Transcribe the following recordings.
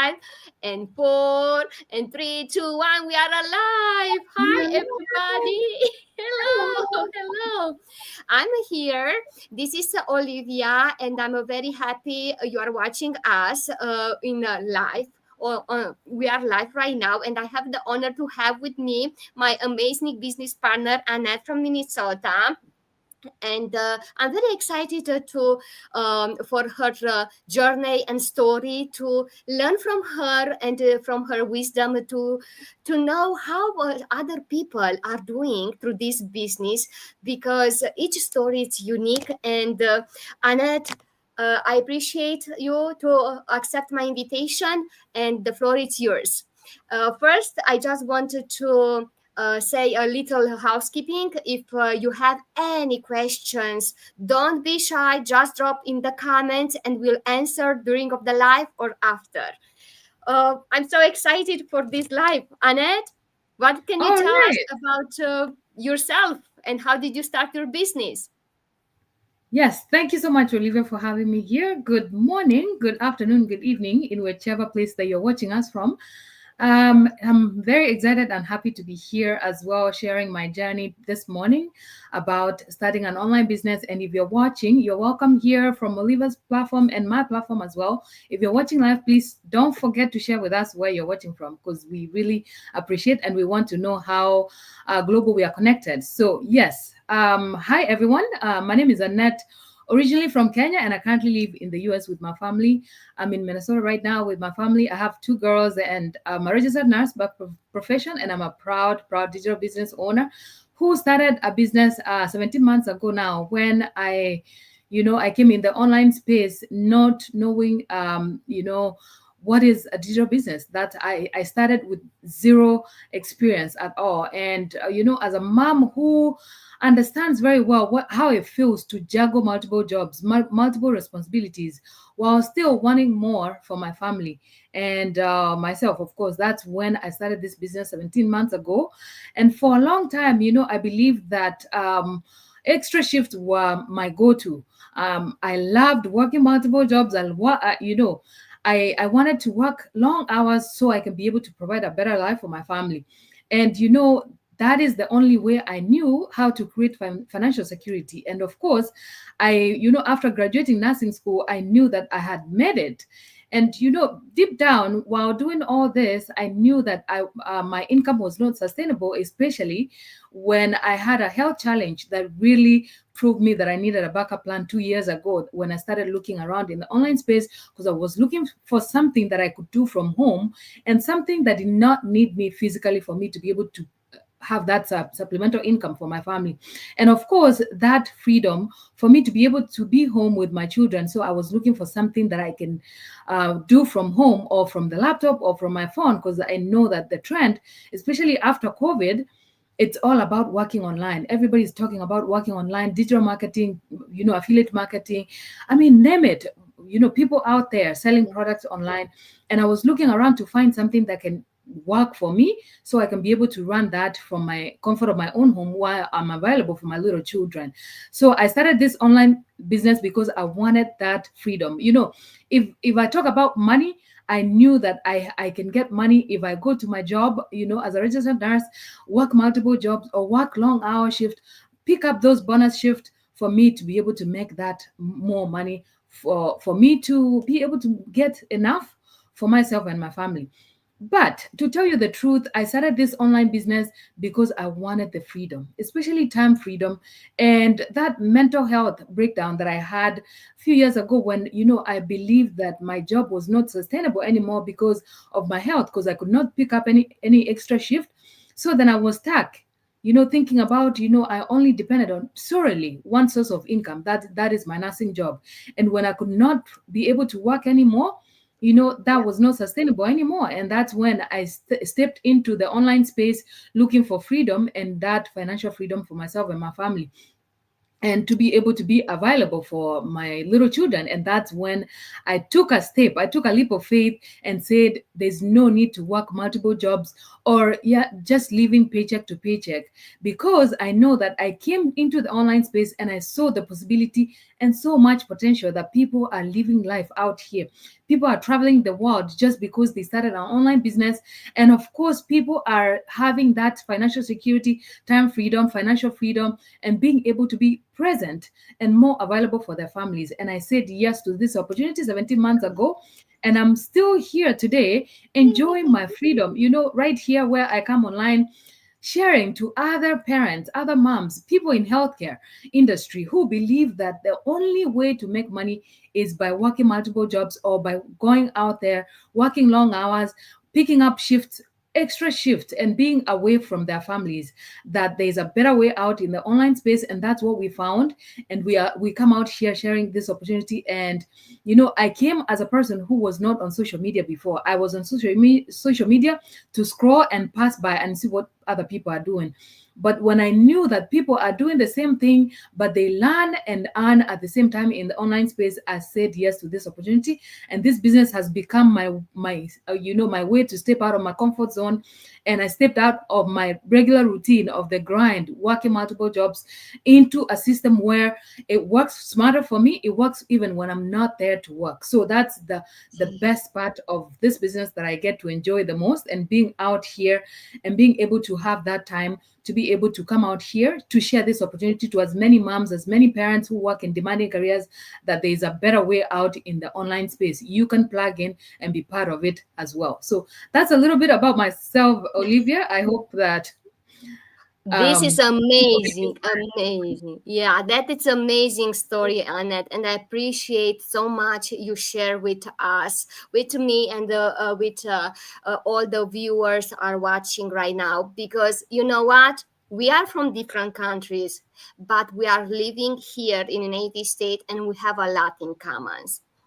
5 and 4 and 3, 2, 1. We are alive. Hi, everybody. Hello, hello. I'm here. This is Olivia, and I'm very happy you are watching us in live. We are live right now, and I have the honor to have with me my amazing business partner Annette from Minnesota, and I'm very excited to for her journey and story, to learn from her and from her wisdom, to know how other people are doing through this business, because each story is unique. And Annette, I appreciate you to accept my invitation, and the floor is yours. First, I just wanted to say a little housekeeping. If you have any questions, don't be shy. Just drop in the comments, and we'll answer during of the live or after. I'm so excited for this live. Annette, what can you All tell us right. about yourself, and how did you start your business? Yes, thank you so much, Olivia, for having me here. Good morning, good afternoon, good evening, in whichever place that you're watching us from. I'm very excited and happy to be here as well, sharing my journey this morning about starting an online business. And if you're watching, you're welcome here from Olivia's platform and my platform as well. If you're watching live, please don't forget to share with us where you're watching from, because we really appreciate and we want to know how global we are connected. So, yes, hi everyone. My name is Annette, originally from Kenya, and I currently live in the US with my family. I'm in Minnesota right now with my family. I have two girls, and I'm a registered nurse by profession, and I'm a proud digital business owner who started a business 17 months ago now, when I came in the online space not knowing, what is a digital business. That I started with zero experience at all. And, as a mom who understands very well how it feels to juggle multiple jobs, multiple responsibilities, while still wanting more for my family and myself. Of course, that's when I started this business 17 months ago. And for a long time, I believe that extra shifts were my go-to. I loved working multiple jobs. I wanted to work long hours so I can be able to provide a better life for my family. And that is the only way I knew how to create financial security. And of course, after graduating nursing school, I knew that I had made it. And deep down, while doing all this, I knew that my income was not sustainable, especially when I had a health challenge that really proved me that I needed a backup plan 2 years ago, when I started looking around in the online space, because I was looking for something that I could do from home, and something that did not need me physically for me to be able to have that supplemental income for my family. And of course, that freedom for me to be able to be home with my children. So I was looking for something that I can do from home, or from the laptop, or from my phone, because I know that the trend, especially after COVID, it's all about working online. Everybody's talking about working online, digital marketing, affiliate marketing. I mean, name it. People out there selling products online. And I was looking around to find something that can work for me, so I can be able to run that from my comfort of my own home while I'm available for my little children. So I started this online business because I wanted that freedom. If I talk about money, I knew that I can get money if I go to my job, as a registered nurse, work multiple jobs, or work long hour shift, pick up those bonus shift for me to be able to make that more money, for me to be able to get enough for myself and my family. But to tell you the truth, I started this online business because I wanted the freedom, especially time freedom, and that mental health breakdown that I had a few years ago, when, I believed that my job was not sustainable anymore because of my health, because I could not pick up any extra shift. So then I was stuck, thinking about, I only depended on solely one source of income. That is my nursing job. And when I could not be able to work anymore, that was not sustainable anymore. And that's when I stepped into the online space, looking for freedom, and that financial freedom for myself and my family, and to be able to be available for my little children. And that's when I took a leap of faith, and said there's no need to work multiple jobs, or just living paycheck to paycheck, because I know that I came into the online space and I saw the possibility and so much potential that people are living life out here. People are traveling the world just because they started an online business. And of course, people are having that financial security, time freedom, financial freedom, and being able to be present and more available for their families. And I said yes to this opportunity 17 months ago. And I'm still here today enjoying my freedom, right here where I come online, sharing to other parents, other moms, people in healthcare industry who believe that the only way to make money is by working multiple jobs or by going out there, working long hours, picking up shifts, extra shift, and being away from their families. That there's a better way out in the online space, and that's what we found. And we come out here sharing this opportunity. And I came as a person who was not on social media before. I was on social media to scroll and pass by and see what other people are doing. But when I knew that people are doing the same thing, but they learn and earn at the same time in the online space, I said yes to this opportunity. And this business has become my way to step out of my comfort zone. And I stepped out of my regular routine of the grind, working multiple jobs, into a system where it works smarter for me. It works even when I'm not there to work. So that's the best part of this business that I get to enjoy the most, and being out here and being able to have that time to be able to come out here to share this opportunity to as many moms, as many parents who work in demanding careers, that there is a better way out in the online space. You can plug in and be part of it as well. So that's a little bit about myself, Olivia. I hope that this is people amazing, amazing. Yeah, that is amazing story, Annette, and I appreciate so much you share with us, with me, and with all the viewers are watching right now. Because you know what, we are from different countries, but we are living here in the United States, and we have a lot in common.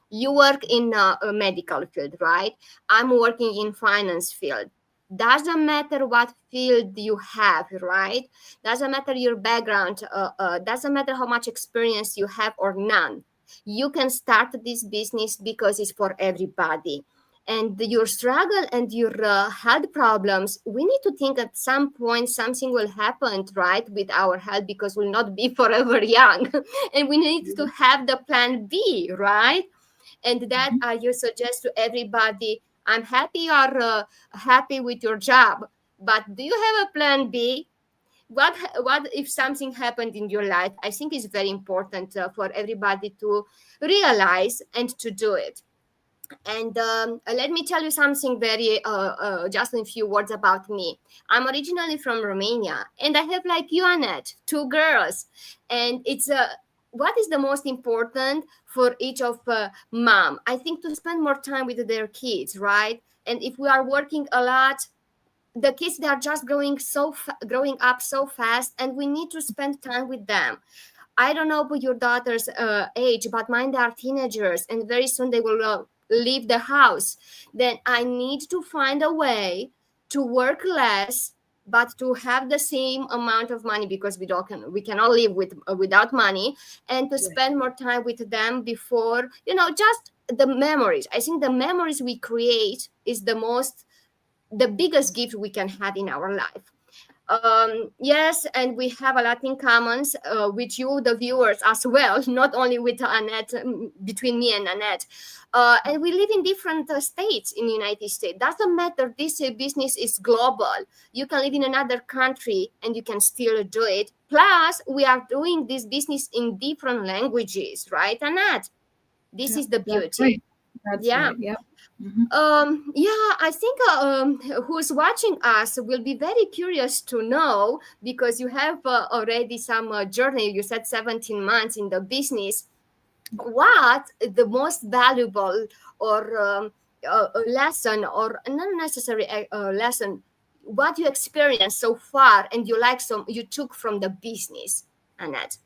You work in a medical field, right? I'm working in finance field. Doesn't matter what field you have, right? Doesn't matter your background, doesn't matter how much experience you have or none. You can start this business because it's for everybody. And your struggle and your health problems, we need to think at some point something will happen, right, with our health, because we'll not be forever young. And we need to have the plan B, right? And that you suggest to everybody, I'm happy you're happy with your job, but do you have a plan B? What if something happened in your life? I think it's very important for everybody to realize and to do it. And let me tell you something very just in a few words about me. I'm originally from Romania, and I have, like you, Annette, two girls. And it's what is the most important for each of mom? I think to spend more time with their kids, right? And if we are working a lot, the kids, they are just growing up so fast, and we need to spend time with them. I don't know about your daughter's age, but mine, they are teenagers, and very soon they will leave the house. Then I need to find a way to work less, but to have the same amount of money, because we cannot live without money, and to spend more time with them before, just the memories. I think the memories we create is the biggest gift we can have in our life. Yes, and we have a lot in commons with you, the viewers, as well, not only with Annette, between me and Annette. And we live in different states in the United States. Doesn't matter, this business is global. You can live in another country and you can still do it. Plus, we are doing this business in different languages, right, Annette? This is the beauty. Right. That's right. Yeah. Yeah, I think who's watching us will be very curious to know, because you have already some journey. You said 17 months in the business. What the most valuable or a lesson, or not necessarily a lesson, what you experienced so far and you took from the business, Annette?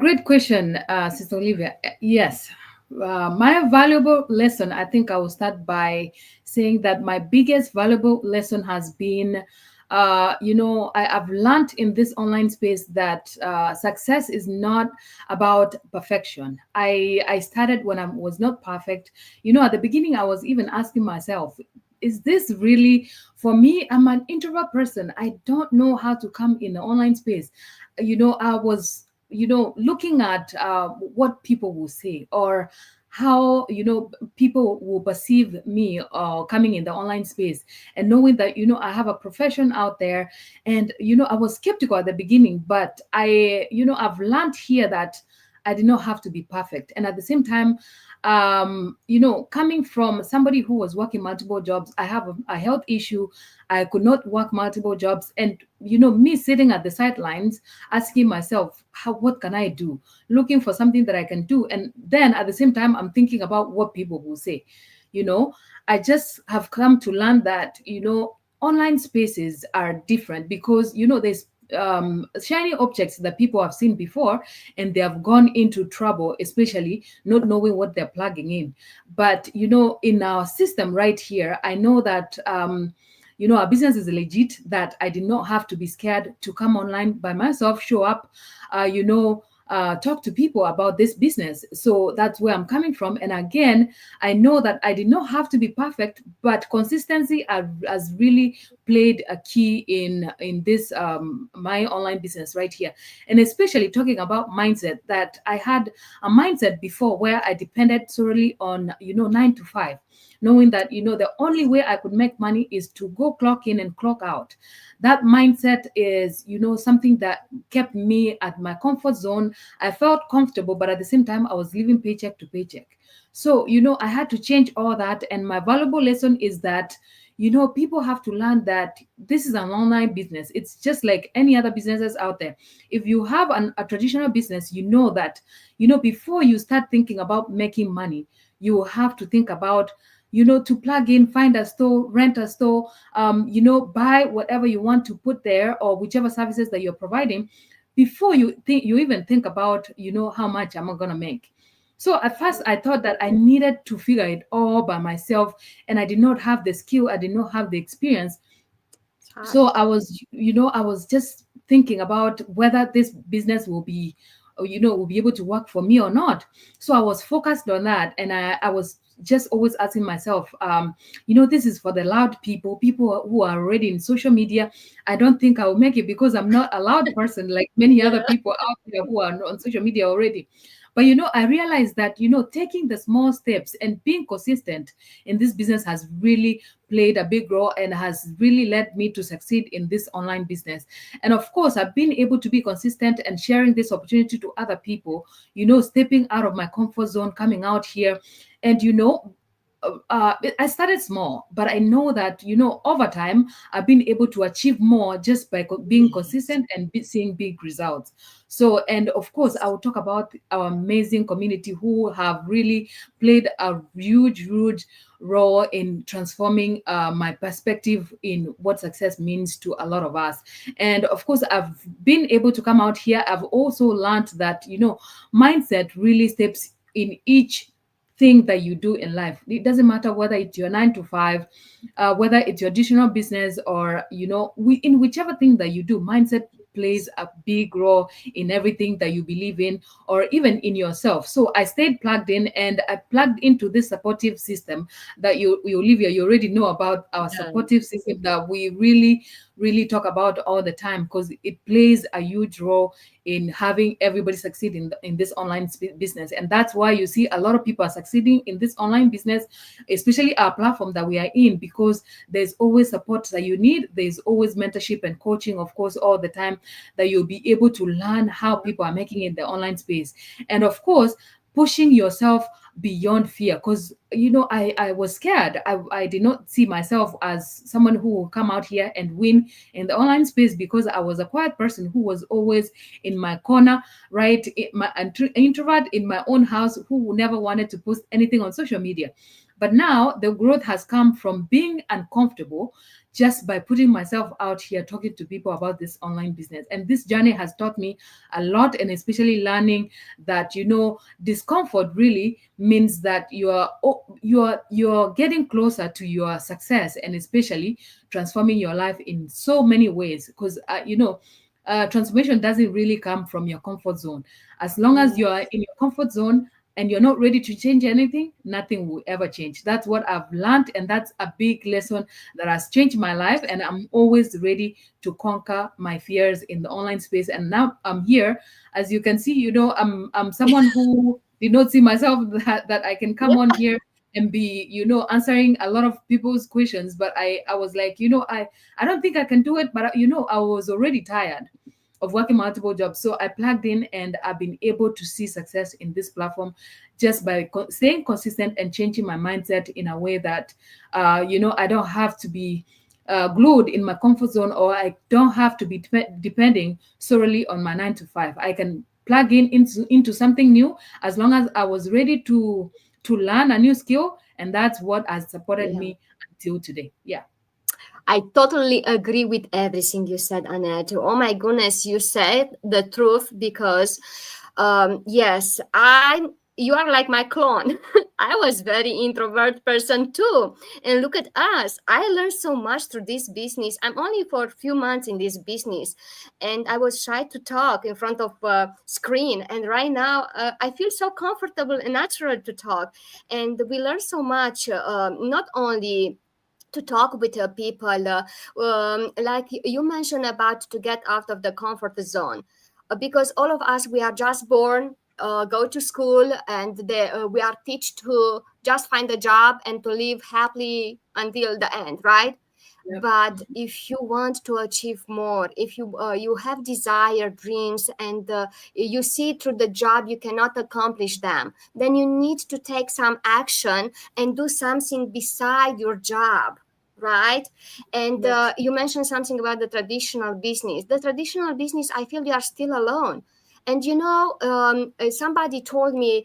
Great question, Sister Olivia. Yes. My valuable lesson, I think I will start by saying that my biggest valuable lesson has been, I've learned in this online space that success is not about perfection. I started when I was not perfect. At the beginning, I was even asking myself, is this really for me? I'm an introvert person. I don't know how to come in the online space. I was looking at what people will say, or how people will perceive me coming in the online space, and knowing that I have a profession out there. And I was skeptical at the beginning, but I've learned here that I did not have to be perfect. And at the same time, coming from somebody who was working multiple jobs, I have a health issue. I could not work multiple jobs. And me sitting at the sidelines, asking myself, what can I do? Looking for something that I can do. And then at the same time, I'm thinking about what people will say. I just have come to learn that online spaces are different, because there's shiny objects that people have seen before, and they have gone into trouble, especially not knowing what they're plugging in. But in our system right here, I know that our business is legit, that I did not have to be scared to come online by myself, show up, talk to people about this business. So that's where I'm coming from. And again, I know that I did not have to be perfect, but consistency has really played a key in this my online business right here. And especially talking about mindset, that I had a mindset before where I depended solely on 9 to 5, knowing that the only way I could make money is to go clock in and clock out. That mindset is something that kept me at my comfort zone. I felt comfortable, but at the same time I was living paycheck to paycheck. So I had to change all that. And my valuable lesson is that people have to learn that this is an online business. It's just like any other businesses out there. If you have a traditional business, that before you start thinking about making money, you have to think about to plug in, find a store, rent a store, buy whatever you want to put there, or whichever services that you're providing, before you even think about how much am I going to make. So at first I thought that I needed to figure it all by myself, and I did not have the skill, I did not have the experience. So I was just thinking about whether this business will be able to work for me or not. So I was focused on that, and I was just always asking myself, this is for the loud people who are already in social media. I don't think I will make it, because I'm not a loud person like many other people out there who are on social media already. But I realized that taking the small steps and being consistent in this business has really played a big role, and has really led me to succeed in this online business. And of course, I've been able to be consistent and sharing this opportunity to other people, stepping out of my comfort zone, coming out here. And I started small, but I know that over time I've been able to achieve more just by being consistent and seeing big results. So, and of course, I will talk about our amazing community who have really played a huge role in transforming my perspective in what success means to a lot of us. And of course, I've been able to come out here. I've also learned that mindset really steps in each thing that you do in life. It doesn't matter whether it's your 9 to 5, whether it's your additional business, or in whichever thing that you do, mindset plays a big role in everything that you believe in, or even in yourself. So I stayed plugged in, and I plugged into this supportive system that Olivia, you already know about our supportive system that we really talk about all the time, because it plays a huge role in having everybody succeed in this online business. And that's why you see a lot of people are succeeding in this online business, especially our platform that we are in, because there's always support that you need. There's always mentorship and coaching, of course, all the time, that you'll be able to learn how people are making it in the online space. And of course, pushing yourself beyond fear, because I was scared. I did not see myself as someone who will come out here and win in the online space, because I was a quiet person who was always in my corner, right? My introvert in my own house, who never wanted to post anything on social media. But now the growth has come from being uncomfortable, just by putting myself out here talking to people about this online business. And this journey has taught me a lot, and especially learning that discomfort really means that you're getting closer to your success, and especially transforming your life in so many ways. Because transformation doesn't really come from your comfort zone. As long as you are in your comfort zone, and you're not ready to change anything, nothing will ever change. That's what I've learned, and that's a big lesson that has changed my life. And I'm always ready to conquer my fears in the online space. And now I'm here, as you can see. I'm someone who did not see myself that I can come on here and be answering a lot of people's questions. But I was like, I don't think I can do it. But I was already tired of working multiple jobs. So I plugged in, and I've been able to see success in this platform just by staying consistent and changing my mindset in a way that, I don't have to be glued in my comfort zone, or I don't have to be depending solely on my 9 to 5. I can plug into something new as long as I was ready to learn a new skill, and that's what has supported Yeah. me until today. Yeah. I totally agree with everything you said, Annette. Oh my goodness, you said the truth because, yes, you are like my clone. I was very introvert person too. And look at us. I learned so much through this business. I'm only for a few months in this business, and I was shy to talk in front of a screen. And right now, I feel so comfortable and natural to talk. And we learn so much, not only to talk with people, like you mentioned about to get out of the comfort zone, because all of us, we are just born, go to school, and we are taught to just find a job and to live happily until the end, right? Yep. But if you want to achieve more, if you have desire, dreams, and you see through the job you cannot accomplish them, then you need to take some action and do something beside your job, right? And Yes. you mentioned something about the traditional business. The traditional business, I feel we are still alone. And somebody told me,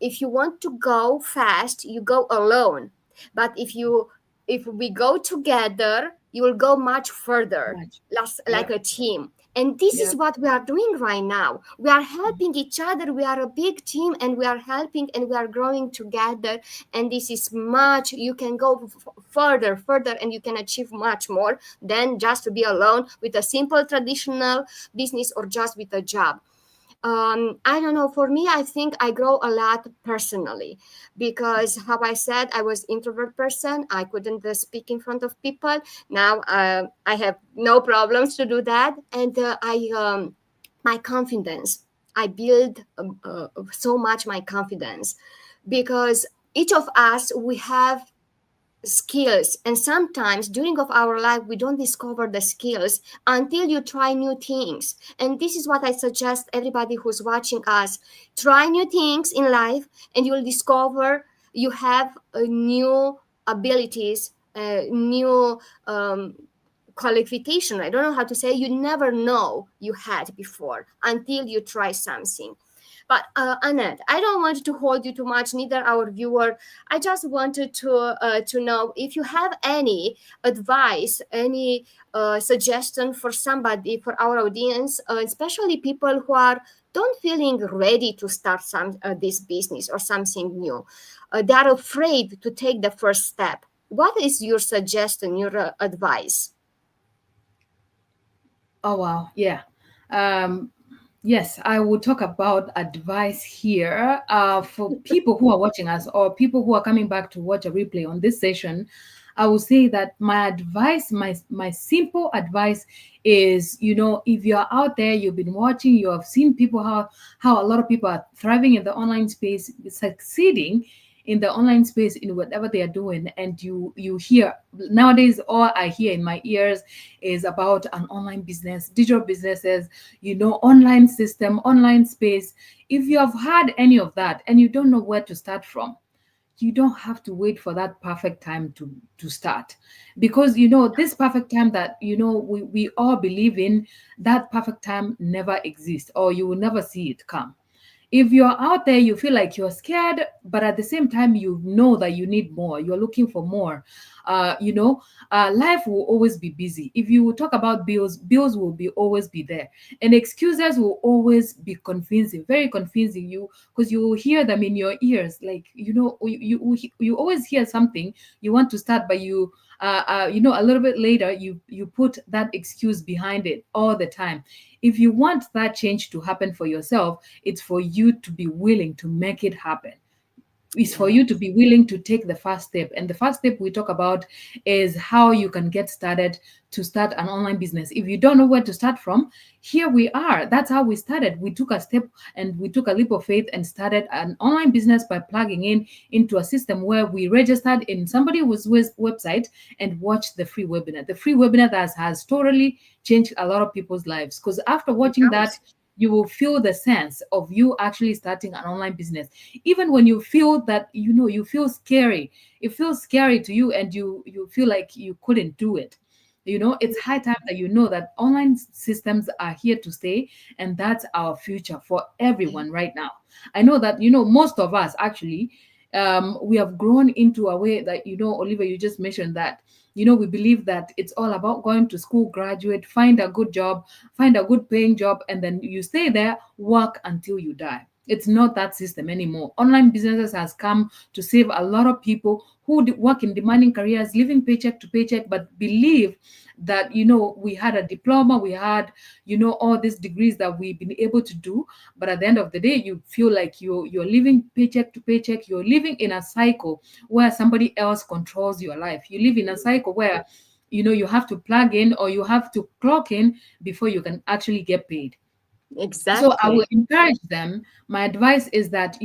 if you want to go fast, you go alone. But if we go together, you will go much further, Much. like Yep. a team. And this is Yep. what we are doing right now. We are helping each other. We are a big team, and we are helping, and we are growing together. And this is much, you can go further, and you can achieve much more than just to be alone with a simple traditional business or just with a job. I don't know, for me, I think I grow a lot personally, because how I said, I was introvert person. I couldn't speak in front of people. Now I have no problems to do that. And my confidence, I build so much my confidence, because each of us, we have skills, and sometimes during of our life we don't discover the skills until you try new things. And this is what I suggest everybody who's watching us: try new things in life, and you'll discover you have new abilities, new qualification. I don't know how to say, you never know you had before until you try something. But Annette, I don't want to hold you too much, neither our viewer. I just wanted to know if you have any advice, any suggestion for somebody, for our audience, especially people who are don't feeling ready to start this business or something new. They are afraid to take the first step. What is your suggestion, your advice? Oh wow, yeah. Um, yes, I will talk about advice here for people who are watching us or people who are coming back to watch a replay on this session. I will say that my advice, my simple advice is, if you're out there, you've been watching, you have seen people how a lot of people are thriving in the online space, succeeding in the online space in whatever they are doing, and you hear nowadays, all I hear in my ears is about an online business, digital businesses, online system, online space. If you have had any of that and you don't know where to start from, you don't have to wait for that perfect time to start, because this perfect time that we all believe in, that perfect time never exists, or you will never see it come. If you're out there, you feel like you're scared, but at the same time, you know that you need more, you're looking for more. life will always be busy. If you talk about bills, bills will be always be there, and excuses will always be convincing, very convincing you, because you will hear them in your ears. Like, you always hear something you want to start, but a little bit later you put that excuse behind it all the time. If you want that change to happen for yourself, it's for you to be willing to make it happen. Is for Yeah. you to be willing to take the first step. And the first step we talk about is how you can get started to start an online business. If you don't know where to start from, here we are. That's how we started. We took a step and we took a leap of faith and started an online business by plugging in into a system where we registered in somebody else's website and watched the free webinar. The free webinar that has totally changed a lot of people's lives, because after watching that, you will feel the sense of you actually starting an online business. Even when you feel that, you feel scary, it feels scary to you, and you feel like you couldn't do it. It's high time that you know that online systems are here to stay, and that's our future for everyone right now. I know that, most of us actually, we have grown into a way that, Oliver, you just mentioned that, we believe that it's all about going to school, graduate, find a good job, find a good paying job, and then you stay there, work until you die. It's not that system anymore. Online businesses has come to save a lot of people who work in demanding careers, living paycheck to paycheck, but believe that, we had a diploma, we had, all these degrees that we've been able to do. But at the end of the day, you feel like you're living paycheck to paycheck. You're living in a cycle where somebody else controls your life. You live in a cycle where, you have to plug in or you have to clock in before you can actually get paid. So I will Exactly. encourage them. My advice is that,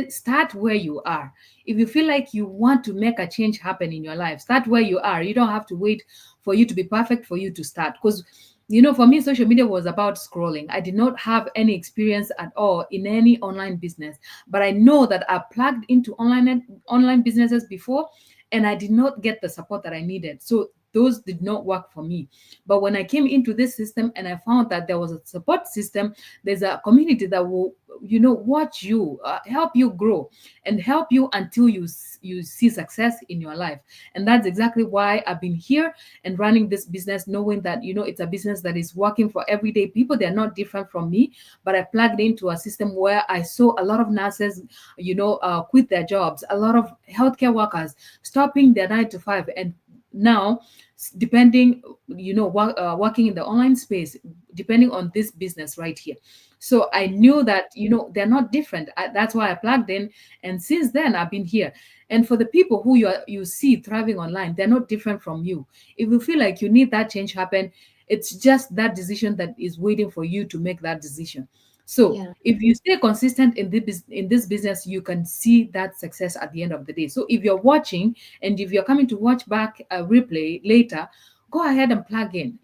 start where you are. If you feel like you want to make a change happen in your life, start where you are. You don't have to wait for you to be perfect for you to start. Because, for me, social media was about scrolling. I did not have any experience at all in any online business, but I know that I plugged into online businesses before, and I did not get the support that I needed. So those did not work for me. But when I came into this system and I found that there was a support system, there's a community that will, watch you, help you grow, and help you until you see success in your life. And that's exactly why I've been here and running this business, knowing that, it's a business that is working for everyday people. They're not different from me, but I plugged into a system where I saw a lot of nurses, quit their jobs, a lot of healthcare workers stopping their 9 to 5, and now, depending, working in the online space, depending on this business right here. So I knew that, they're not different. That's why I plugged in, and since then I've been here. And for the people who you see thriving online, they're not different from you. If you feel like you need that change happen, it's just that decision that is waiting for you to make that decision. So Yeah. if you stay consistent in this business, you can see that success at the end of the day. So if you're watching, and if you're coming to watch back a replay later, go ahead and plug in.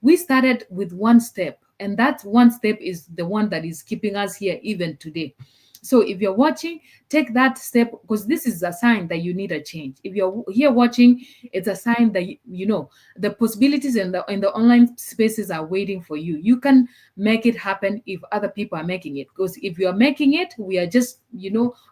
We started with one step, and that one step is the one that is keeping us here even today. So if you're watching, take that step, because this is a sign that you need a change. If you're here watching, it's a sign that the possibilities in the online spaces are waiting for you. You can make it happen if other people are making it. Because if you are making it, we are just,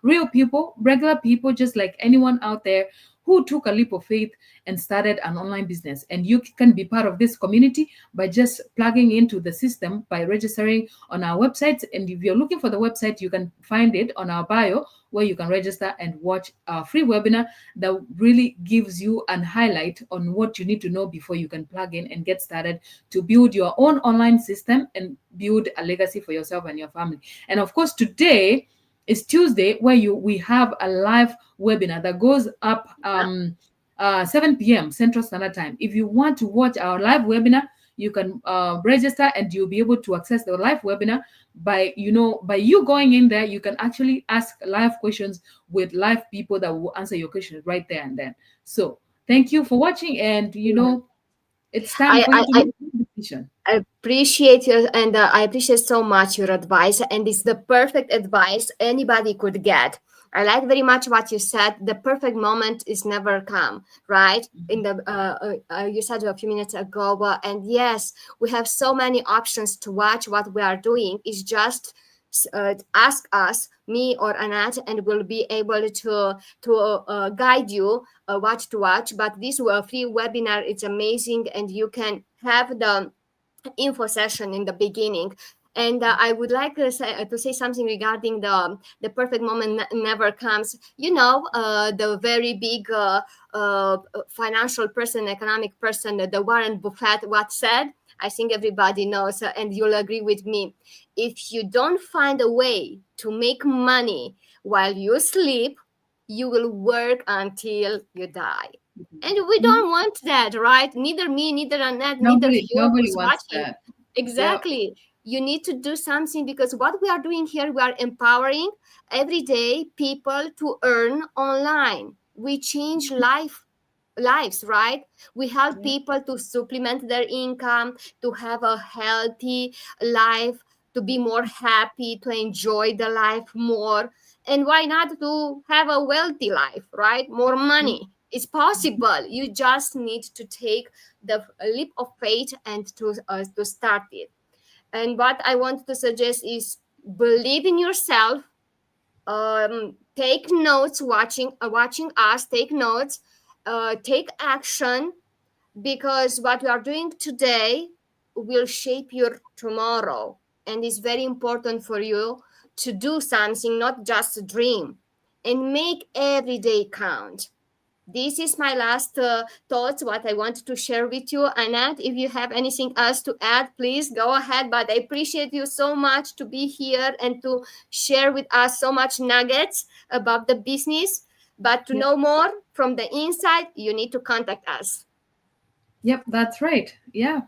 real people, regular people, just like anyone out there who took a leap of faith and started an online business. And you can be part of this community by just plugging into the system by registering on our website. And if you're looking for the website, you can find it on our bio, where you can register and watch our free webinar that really gives you an highlight on what you need to know before you can plug in and get started to build your own online system and build a legacy for yourself and your family. And of course, today is Tuesday, where we have a live webinar that goes up 7 p.m. Central Standard Time. If you want to watch our live webinar, you can register, and you'll be able to access the live webinar by you going in there. You can actually ask live questions with live people that will answer your questions right there and then. So thank you for watching, and Yeah. it's time I, for you I, to I make a decision. I appreciate you, and I appreciate so much your advice, and it's the perfect advice anybody could get. I like very much what you said. The perfect moment is never come, right? In the you said a few minutes ago, and yes, we have so many options to watch what we are doing. It's just ask us, me or Annette, and we'll be able to guide you what to watch. But this free webinar, it's amazing, and you can have the info session in the beginning. And I would like to say something regarding the perfect moment never comes. The very big financial person, economic person, the Warren Buffett, what said. I think everybody knows, and you'll agree with me. If you don't find a way to make money while you sleep, you will work until you die. And we don't want that, right? Neither me, neither Annette, neither you Nobody who's wants watching. that. Exactly. You need to do something, because what we are doing here, we are empowering everyday people to earn online. We change lives, right? We help people to supplement their income, to have a healthy life, to be more happy, to enjoy the life more. And why not to have a wealthy life, right? More money. It's possible. You just need to take the leap of faith and to start it. And what I want to suggest is believe in yourself. Take notes, watching us. Take notes. Take action, because what we are doing today will shape your tomorrow, and it's very important for you to do something, not just dream, and make every day count. This is my last thoughts, what I wanted to share with you. Annette, if you have anything else to add, please go ahead. But I appreciate you so much to be here and to share with us so much nuggets about the business. But to know more from the inside, you need to contact us. Yep, that's right. Yeah.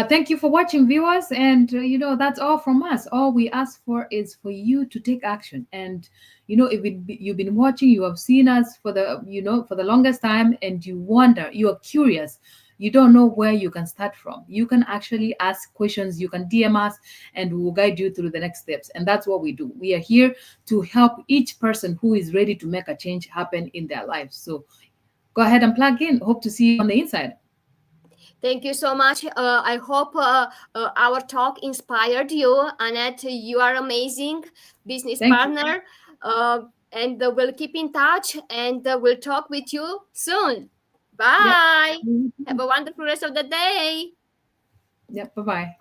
Thank you for watching, viewers. And, that's all from us. All we ask for is for you to take action. And, if you've been watching, you have seen us for the longest time, and you wonder, you are curious, you don't know where you can start from. You can actually ask questions, you can DM us, and we will guide you through the next steps. And that's what we do. We are here to help each person who is ready to make a change happen in their lives. So go ahead and plug in. Hope to see you on the inside. Thank you so much. I hope our talk inspired you. Annette, you are amazing business Thank partner. And we'll keep in touch, and we'll talk with you soon. Bye. Yep. Have a wonderful rest of the day. Yep. Bye-bye.